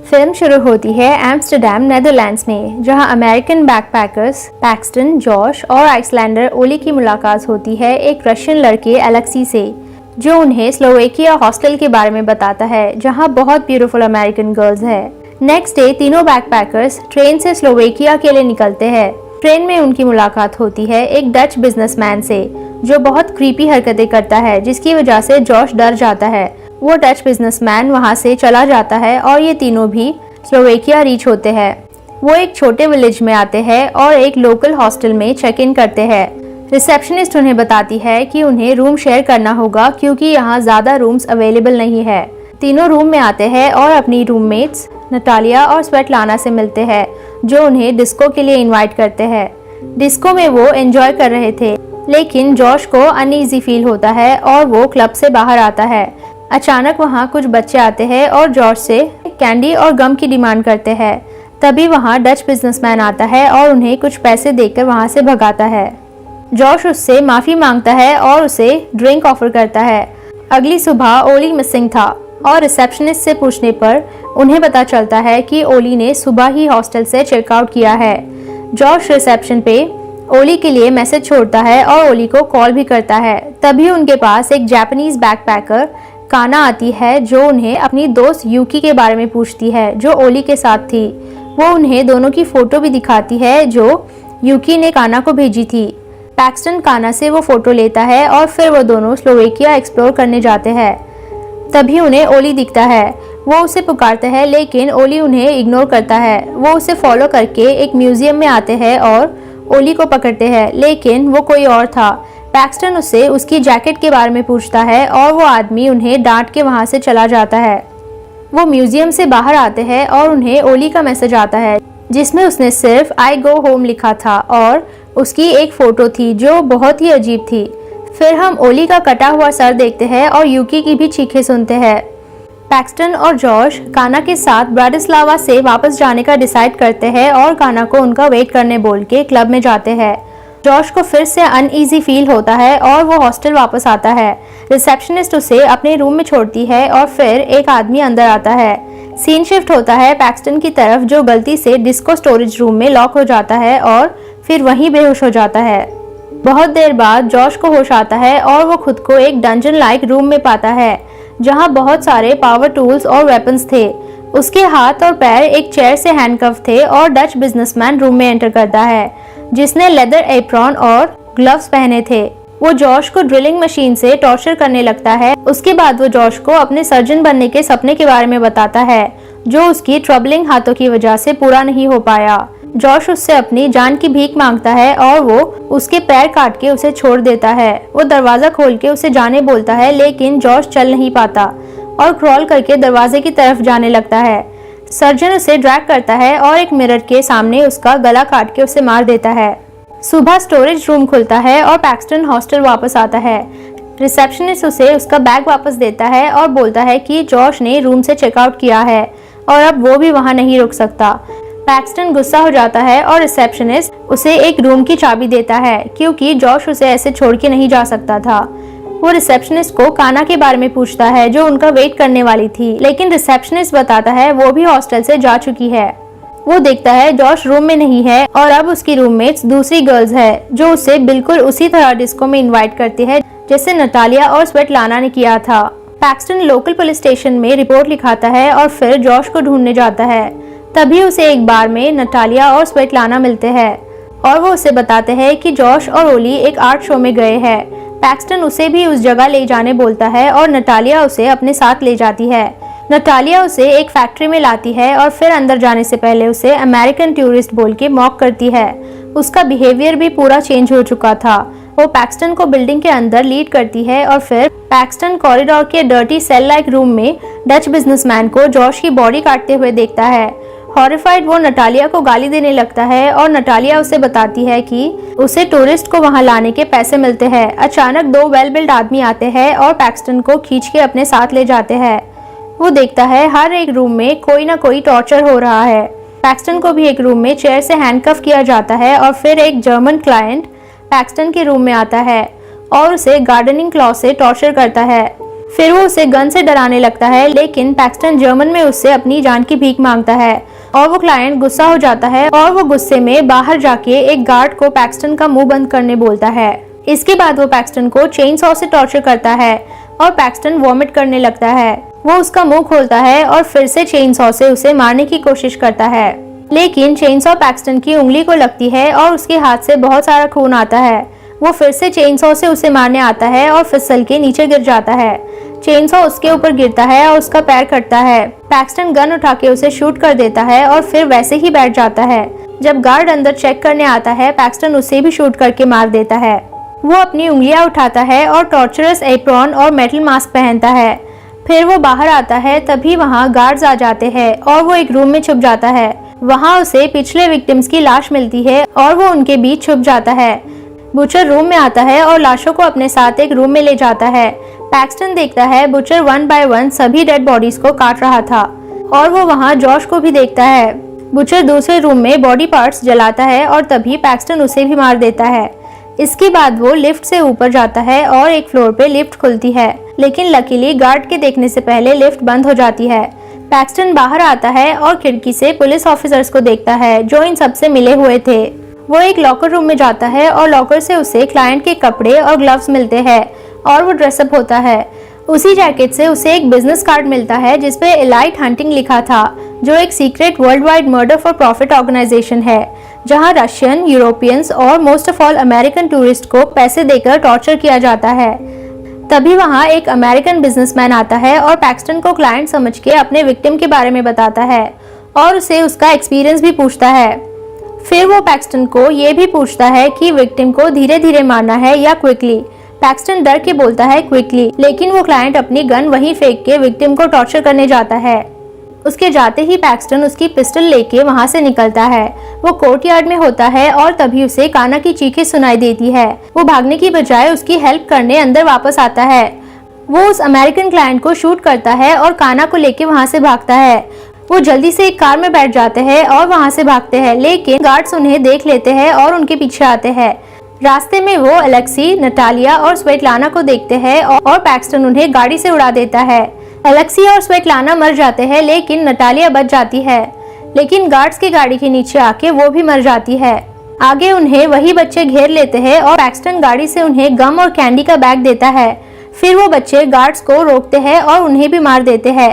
Film शुरू होती है एम्स्टर्डम नेदरलैंड्स में, जहां अमेरिकन बैकपैकर्स पैक्सटन, जॉश और आइसलैंडर ओली की मुलाकात होती है एक रशियन लड़के एलेक्सी से, जो उन्हें स्लोवेकिया हॉस्टल के बारे में बताता है जहां बहुत ब्यूटीफुल अमेरिकन गर्ल्स है। नेक्स्ट डे तीनों बैकपैकर्स ट्रेन से स्लोवेकिया के लिए निकलते हैं। ट्रेन में उनकी मुलाकात होती है एक डच बिजनेसमैन से, जो बहुत क्रीपी हरकतें करता है, जिसकी वजह से जॉश डर जाता है। वो डच बिजनेसमैन वहां से चला जाता है और ये तीनों भी स्लोवेकिया रीच होते हैं। वो एक छोटे विलेज में आते हैं और एक लोकल हॉस्टल में चेक इन करते हैं। रिसेप्शनिस्ट उन्हें बताती है कि उन्हें रूम शेयर करना होगा क्योंकि यहाँ ज्यादा रूम्स अवेलेबल नहीं है। तीनों रूम में आते हैं और अपनी रूममेट्स नटालिया और स्वेटलाना से मिलते हैं, जो उन्हें डिस्को के लिए इनवाइट करते हैं। डिस्को में वो एंजॉय कर रहे थे, लेकिन जॉश को अनईजी फील होता है और वो क्लब से बाहर आता है। अचानक वहाँ कुछ बच्चे आते हैं और जॉश से कैंडी और गम की डिमांड करते हैं। तभी वहाँ डच बिजनेसमैन आता है और उन्हें कुछ पैसे देकर वहाँ से भगाता है। जॉश उससे माफी मांगता है और उसे ड्रिंक ऑफर करता है। अगली सुबह ओली मिसिंग था और रिसेप्शनिस्ट से पूछने पर उन्हें पता चलता है कि ओली ने सुबह ही हॉस्टल से चेकआउट किया है। जॉश रिसेप्शन पे ओली के लिए मैसेज छोड़ता है और ओली को कॉल भी करता है। तभी उनके पास एक जापानीज बैकपैकर काना आती है, जो उन्हें अपनी दोस्त यूकी के बारे में पूछती है, जो ओली के साथ थी। वो उन्हें दोनों की फोटो भी दिखाती है जो यूकी ने काना को भेजी थी। पैक्सटन काना से वो फोटो लेता है और फिर वो दोनों स्लोवेकिया एक्सप्लोर करने जाते हैं। तभी उन्हें ओली दिखता है। वो उसे पुकारते हैं, लेकिन ओली उन्हें इग्नोर करता है। वो उसे फॉलो करके एक म्यूजियम में आते हैं और ओली को पकड़ते हैं, लेकिन वो कोई और था। पैक्सटन उससे उसकी जैकेट के बारे में पूछता है और वो आदमी उन्हें डांट के वहां से चला जाता है। वो म्यूजियम से बाहर आते हैं और उन्हें ओली का मैसेज आता है, जिसमें उसने सिर्फ आई गो होम लिखा था और उसकी एक फोटो थी जो बहुत ही अजीब थी। फिर हम ओली का कटा हुआ सर देखते हैं और यूकी की भी चीखें सुनते हैं। पैक्सटन और जॉश काना के साथ ब्राटिस्लावा से वापस जाने का डिसाइड करते हैं और काना को उनका वेट करने बोल के क्लब में जाते हैं। जॉश को फिर से अनईजी फील होता है और वो हॉस्टल वापस आता है। रिसेप्शनिस्ट उसे अपने रूम में छोड़ती है और फिर एक आदमी अंदर आता है। सीन शिफ्ट होता है पैक्सटन की तरफ, जो गलती से डिस्को स्टोरेज रूम में लॉक हो जाता है और फिर वहीं बेहोश हो जाता है। बहुत देर बाद जॉश को होश आता है और वो खुद को एक डंजन लाइक रूम में पाता है, जहां बहुत सारे पावर टूल्स और वेपन्स थे। उसके हाथ और पैर एक चेयर से हैंडकफ थे और डच बिजनेसमैन रूम में एंटर करता है, जिसने लेदर एप्रॉन और ग्लव्स पहने थे। वो जॉश को ड्रिलिंग मशीन से टॉर्चर करने लगता है। उसके बाद वो जॉश को अपने सर्जन बनने के सपने के बारे में बताता है, जो उसकी ट्रबलिंग हाथों की वजह से पूरा नहीं हो पाया। जॉश उससे अपनी जान की भीख मांगता है और वो उसके पैर काट के उसे छोड़ देता है। वो दरवाजा खोल के उसे जाने बोलता है, लेकिन जॉश चल नहीं पाता और क्रॉल करके दरवाजे की तरफ जाने लगता है। सर्जन उसे ड्रैग करता है और एक मिरर के सामने उसका गला काट के उसे मार देता है। सुबह स्टोरेज रूम खुलता है और पैक्सटन हॉस्टल वापस आता है। रिसेप्शनिस्ट उसे उसका बैग वापस देता है और बोलता है कि जॉश ने रूम से चेकआउट किया है और अब वो भी वहां नहीं रुक सकता। पैक्सटन गुस्सा हो जाता है और रिसेप्शनिस्ट उसे एक रूम की चाबी देता है, क्योंकि जॉश उसे ऐसे छोड़ के नहीं जा सकता था। वो रिसेप्शनिस्ट को काना के बारे में पूछता है, जो उनका वेट करने वाली थी, लेकिन रिसेप्शनिस्ट बताता है वो भी हॉस्टल से जा चुकी है। वो देखता है जॉश रूम में नहीं है और अब उसकी रूममेट्स दूसरी गर्ल्स है, जो उसे बिल्कुल उसी तरह डिस्को में इनवाइट करती है जैसे नटालिया और स्वेटलाना ने किया था। पैक्सटन लोकल पुलिस स्टेशन में रिपोर्ट लिखाता है और फिर जॉश को ढूंढने जाता है। तभी उसे एक बार में नटालिया और स्वेटलाना मिलते हैं और वो उसे बताते हैं कि जॉश और ओली एक आर्ट शो में गए हैं। पैक्सटन उसे भी उस जगह ले जाने बोलता है और नटालिया उसे अपने साथ ले जाती है। नटालिया उसे एक फैक्ट्री में लाती है और फिर अंदर जाने से पहले उसे अमेरिकन टूरिस्ट बोल के मॉक करती है। उसका बिहेवियर भी पूरा चेंज हो चुका था। वो पैक्सटन को बिल्डिंग के अंदर लीड करती है और फिर पैक्सटन कॉरिडोर के डर्टी सेल लाइक रूम में डच बिजनेसमैन को जॉश की बॉडी काटते हुए देखता है। हॉरिफाइड वो नटालिया को गाली देने लगता है और नटालिया उसे बताती है कि उसे टूरिस्ट को वहां लाने के पैसे मिलते हैं। अचानक दो वेल बिल्ड आदमी आते हैं और पैक्सटन को खींच के अपने साथ ले जाते हैं। वो देखता है हर एक रूम में कोई ना कोई टॉर्चर हो रहा है। पैक्सटन को भी एक रूम में चेयर से हैंडकफ किया जाता है और फिर एक जर्मन क्लाइंट पैक्सटन के रूम में आता है और उसे गार्डनिंग क्लॉ से टॉर्चर करता है। फिर वो उसे गन से डराने लगता है, लेकिन पैक्सटन जर्मन में उससे अपनी जान की भीख मांगता है और वो क्लाइंट गुस्सा हो जाता है और वो गुस्से में बाहर जाके एक गार्ड को पैक्सटन का मुंह बंद करने बोलता है। इसके बाद वो पैक्सटन को चेन सॉ से टॉर्चर करता है और पैक्सटन वॉमिट करने लगता है। वो उसका मुंह खोलता है और फिर से चेन सॉ से उसे मारने की कोशिश करता है, लेकिन चेन सॉ पैक्सटन की उंगली को लगती है और उसके हाथ से बहुत सारा खून आता है। वो फिर से चेन सॉ से उसे मारने आता है और फिसल के नीचे गिर जाता है। चेन सॉ उसके ऊपर गिरता है और उसका पैर कटता है। पैक्सटन गन उठा के उसे शूट कर देता है और फिर वैसे ही बैठ जाता है। जब गार्ड अंदर चेक करने आता है, पैक्सटन उसे भी शूट करके मार देता है। वो अपनी उंगलियां उठाता है और टॉर्चरस एप्रॉन और मेटल मास्क पहनता है। फिर वो बाहर आता है, तभी वहाँ गार्ड्स आ जाते हैं और वो एक रूम में छुप जाता है। वहाँ उसे पिछले विक्टिम्स की लाश मिलती है और वो उनके बीच छुप जाता है। बुचर रूम में आता है और लाशों को अपने साथ एक रूम में ले जाता है। पैक्सटन देखता है बुचर 1 बाय 1 सभी डेड बॉडीज को काट रहा था और वो वहाँ जॉश को भी देखता है। बुचर दूसरे रूम में बॉडी पार्ट्स जलाता है और तभी पैक्सटन उसे भी मार देता है। इसके बाद वो लिफ्ट से ऊपर जाता है और एक फ्लोर पे लिफ्ट खुलती है, लेकिन लकीली गार्ड के देखने से पहले लिफ्ट बंद हो जाती है। पैक्सटन बाहर आता है और खिड़की से पुलिस ऑफिसर्स को देखता है जो इन सबसे मिले हुए थे। वो एक लॉकर रूम में जाता है और लॉकर से उसे क्लाइंट के कपड़े और ग्लव्स मिलते हैं और वो ड्रेसअप होता है। उसी जैकेट से उसे एक बिजनेस कार्ड मिलता है जिसपे एलाइट हंटिंग लिखा था, जो एक secret world wide murder for profit organisation है, जहां रशियन, यूरोपियंस और most of all American tourist को पैसे देकर टॉर्चर किया जाता है। तभी वहां एक अमेरिकन बिजनेसमैन आता है और पैक्सटन को क्लाइंट समझ के अपने विक्टिम के बारे में बताता है और उसे उसका एक्सपीरियंस भी पूछता है। फिर वो पैक्सटन को ये भी पूछता है कि विक्टिम को धीरे धीरे मारना है या क्विकली। पैक्सटन डर के बोलता है क्विकली, लेकिन वो क्लाइंट अपनी गन वहीं फेंक के विक्टिम को टॉर्चर करने जाता है। उसके जाते ही पैक्सटन उसकी पिस्टल लेके वहां से निकलता है। वो कोर्टयार्ड में होता है और तभी उसे काना की चीखें सुनाई देती है। वो भागने की बजाय उसकी हेल्प करने अंदर वापस आता है। वो उस अमेरिकन क्लाइंट को शूट करता है और काना को लेके वहां से भागता है। वो जल्दी से एक कार में बैठ जाते हैं और वहां से भागते हैं, लेकिन गार्ड्स उन्हें देख लेते हैं और उनके पीछे आते हैं। रास्ते में वो अलेक्सी, नटालिया और स्वेटलाना को देखते हैं और पैक्सटन उन्हें गाड़ी से उड़ा देता है। अलेक्सी और स्वेटलाना मर जाते हैं, लेकिन नटालिया बच जाती है। लेकिन गार्ड्स की गाड़ी के नीचे आके वो भी मर जाती है। आगे उन्हें वही बच्चे घेर लेते हैं और पैक्सटन गाड़ी से उन्हें गम और कैंडी का बैग देता है। फिर वो बच्चे गार्ड्स को रोकते हैं और उन्हें भी मार देते हैं।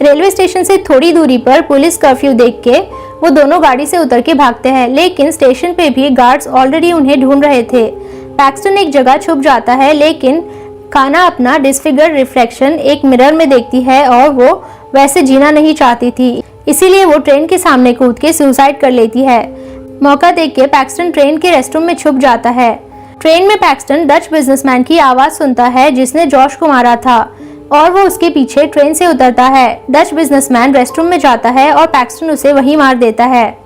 रेलवे स्टेशन से थोड़ी दूरी पर पुलिस कर्फ्यू देख के वो दोनों गाड़ी से उतर के भागते हैं, लेकिन स्टेशन पे भी गार्ड्स ऑलरेडी उन्हें ढूंढ रहे थे। पैक्सटन एक जगह छुप जाता है, लेकिन काना अपना डिसफिगर रिफ्लेक्शन एक मिरर में देखती है और वो वैसे जीना नहीं चाहती थी, इसीलिए वो ट्रेन के सामने कूद के सुसाइड कर लेती है। मौका देख के पैक्सटन ट्रेन के रेस्टरूम में छुप जाता है। ट्रेन में पैक्सटन डच बिजनेसमैन की आवाज सुनता है जिसने जॉश को मारा था और वो उसके पीछे ट्रेन से उतरता है। डच बिजनेसमैन रेस्टरूम में जाता है और पैक्सटन उसे वहीं मार देता है।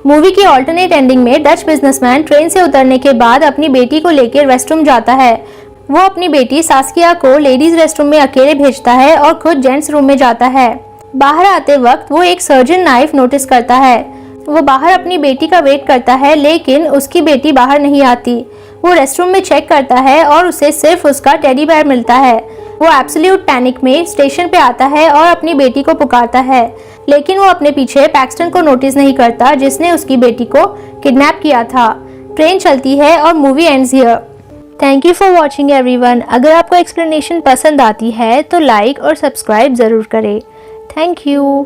मूवी की ऑल्टरनेट एंडिंग में डच बिजनेसमैन ट्रेन से उतरने के बाद अपनी बेटी को लेकर रेस्टरूम जाता है। वो अपनी बेटी सास्किया को लेडीज रेस्टरूम में अकेले भेजता है और खुद जेंट्स रूम में जाता है। बाहर आते वक्त वो एक सर्जन नाइफ नोटिस करता है। वो बाहर अपनी बेटी का वेट करता है, लेकिन उसकी बेटी बाहर नहीं आती। वो रेस्टरूम में चेक करता है और उसे सिर्फ उसका टेडी बेयर मिलता है। वो एब्सोल्यूट पैनिक में स्टेशन पे आता है और अपनी बेटी को पुकारता है, लेकिन वो अपने पीछे पैक्सटन को नोटिस नहीं करता जिसने उसकी बेटी को किडनैप किया था। ट्रेन चलती है और movie ends here. Thank you for watching everyone. अगर आपको एक्सप्लेनेशन पसंद आती है तो लाइक और सब्सक्राइब जरूर करें। Thank you.